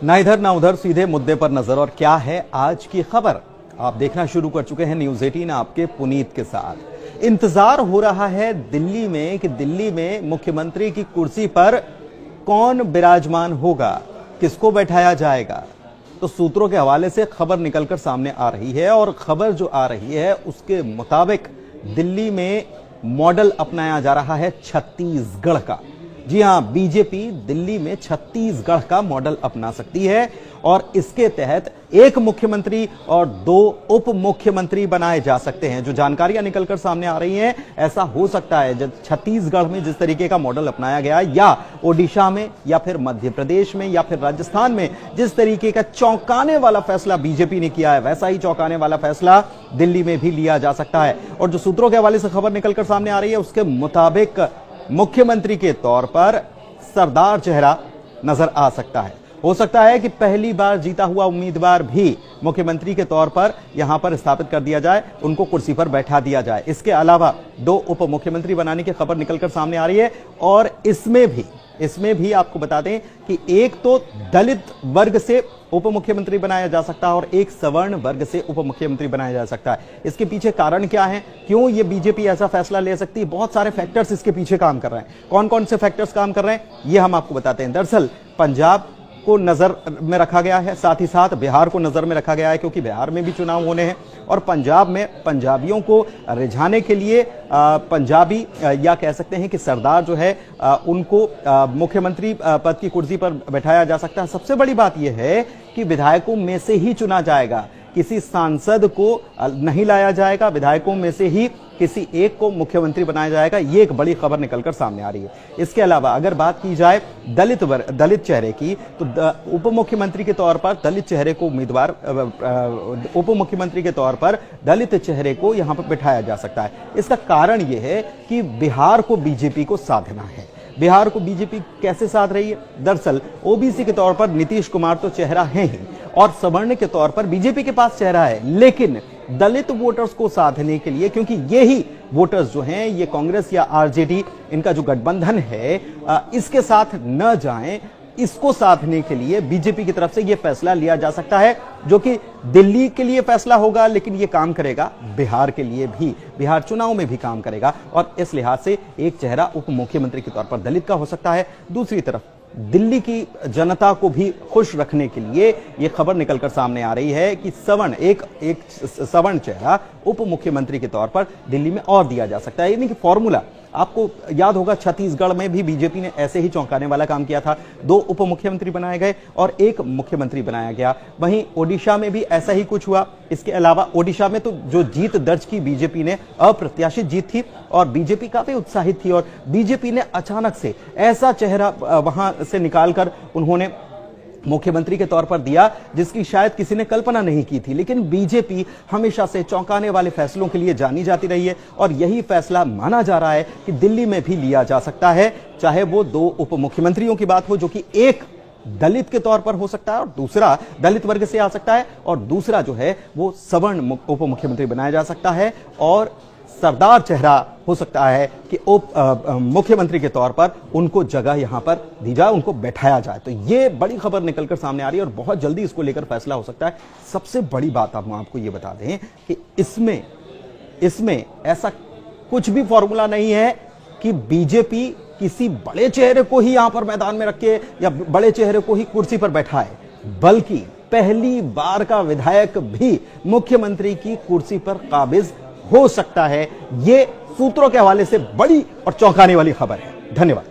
ना इधर ना उधर, सीधे मुद्दे पर नजर। और क्या है आज की खबर, आप देखना शुरू कर चुके हैं न्यूज 18 आपके पुनीत के साथ। इंतजार हो रहा है दिल्ली में कि दिल्ली में मुख्यमंत्री की कुर्सी पर कौन विराजमान होगा, किसको बैठाया जाएगा। तो सूत्रों के हवाले से खबर निकलकर सामने आ रही है और खबर जो आ रही है उसके मुताबिक दिल्ली में मॉडल अपनाया जा रहा है छत्तीसगढ़ का। जी हां, बीजेपी दिल्ली में छत्तीसगढ़ का मॉडल अपना सकती है और इसके तहत एक मुख्यमंत्री और 2 उप मुख्यमंत्री बनाए जा सकते हैं। जो जानकारियां निकलकर सामने आ रही हैं, ऐसा हो सकता है जब छत्तीसगढ़ में जिस तरीके का मॉडल अपनाया गया या ओडिशा में या फिर मध्य प्रदेश में या फिर राजस्थान में जिस तरीके का चौंकाने वाला फैसला बीजेपी ने किया है, वैसा ही चौंकाने वाला फैसला दिल्ली में भी लिया जा सकता है। और जो सूत्रों के हवाले से खबर निकलकर सामने आ रही है उसके मुताबिक मुख्यमंत्री के तौर पर सरदार चेहरा नजर आ सकता है। हो सकता है कि पहली बार जीता हुआ उम्मीदवार भी मुख्यमंत्री के तौर पर यहां पर स्थापित कर दिया जाए, उनको कुर्सी पर बैठा दिया जाए। इसके अलावा 2 उप मुख्यमंत्री बनाने की खबर निकलकर सामने आ रही है और इसमें भी आपको बता दें कि एक तो दलित वर्ग से उप मुख्यमंत्री बनाया जा सकता है और एक सवर्ण वर्ग से उप मुख्यमंत्री बनाया जा सकता है। इसके पीछे कारण क्या है, क्यों ये बीजेपी ऐसा फैसला ले सकती है? बहुत सारे फैक्टर्स इसके पीछे काम कर रहे हैं। कौन कौन से फैक्टर्स काम कर रहे हैं ये हम आपको बताते हैं। दरअसल पंजाब को नजर में रखा गया है, साथ ही साथ बिहार को नजर में रखा गया है, क्योंकि बिहार में भी चुनाव होने हैं और पंजाब में पंजाबियों को रिझाने के लिए पंजाबी या कह सकते हैं कि सरदार जो है उनको मुख्यमंत्री पद की कुर्सी पर बैठाया जा सकता है। सबसे बड़ी बात यह है कि विधायकों में से ही चुना जाएगा, किसी सांसद को नहीं लाया जाएगा, विधायकों में से ही किसी एक को मुख्यमंत्री बनाया जाएगा। ये एक बड़ी खबर निकलकर सामने आ रही है। इसके अलावा अगर बात की जाए दलित चेहरे की, तो उप मुख्यमंत्री के तौर पर दलित चेहरे को उम्मीदवार उप मुख्यमंत्री के तौर पर दलित चेहरे को यहां पर बिठाया जा सकता है। इसका कारण यह है कि बिहार को बीजेपी को साधना है। बिहार को बीजेपी कैसे साध रही है? दरअसल ओबीसी के तौर पर नीतीश कुमार तो चेहरा है ही और सवर्ण के तौर पर बीजेपी के पास चेहरा है, लेकिन दलित वोटर्स को साधने के लिए, क्योंकि ये ही वोटर्स जो हैं ये कांग्रेस या आरजेडी इनका जो गठबंधन है इसके साथ न जाएं, इसको साधने के लिए बीजेपी की तरफ से यह फैसला लिया जा सकता है, जो कि दिल्ली के लिए फैसला होगा लेकिन यह काम करेगा बिहार के लिए भी, बिहार चुनाव में भी काम करेगा। और इस लिहाज से एक चेहरा उप मुख्यमंत्री के तौर पर दलित का हो सकता है। दूसरी तरफ दिल्ली की जनता को भी खुश रखने के लिए यह खबर निकलकर सामने आ रही है कि एक सवर्ण चेहरा उप मुख्यमंत्री के तौर पर दिल्ली में और दिया जा सकता है। यानी कि फॉर्मूला आपको याद होगा, छत्तीसगढ़ में भी बीजेपी ने ऐसे ही चौंकाने वाला काम किया था। 2 उप मुख्यमंत्री बनाए गए और 1 मुख्यमंत्री बनाया गया। वहीं ओडिशा में भी ऐसा ही कुछ हुआ। इसके अलावा ओडिशा में तो जो जीत दर्ज की बीजेपी ने, अप्रत्याशित जीत थी और बीजेपी काफी उत्साहित थी और बीजेपी ने अचानक से ऐसा चेहरा वहां से निकालकर उन्होंने मुख्यमंत्री के तौर पर दिया जिसकी शायद किसी ने कल्पना नहीं की थी। लेकिन बीजेपी हमेशा से चौंकाने वाले फैसलों के लिए जानी जाती रही है और यही फैसला माना जा रहा है कि दिल्ली में भी लिया जा सकता है, चाहे वो 2 उप मुख्यमंत्रियों की बात हो, जो कि एक दलित के तौर पर हो सकता है और दूसरा दलित वर्ग से आ सकता है और दूसरा जो है वो सवर्ण उप मुख्यमंत्री बनाया जा सकता है और सरदार चेहरा हो सकता है कि उप मुख्यमंत्री के तौर पर उनको जगह यहां पर दी जाए, उनको बैठाया जाए। तो ये बड़ी खबर निकलकर सामने आ रही है और बहुत जल्दी इसको लेकर फैसला हो सकता है। सबसे बड़ी बात हम आपको ये बता दें कि इसमें ऐसा कुछ भी फॉर्मूला नहीं है कि बीजेपी किसी बड़े चेहरे को ही यहां पर मैदान में रखे या बड़े चेहरे को ही कुर्सी पर बैठाए, बल्कि पहली बार का विधायक भी मुख्यमंत्री की कुर्सी पर काबिज हो सकता है। ये सूत्रों के हवाले से बड़ी और चौंकाने वाली खबर है। धन्यवाद।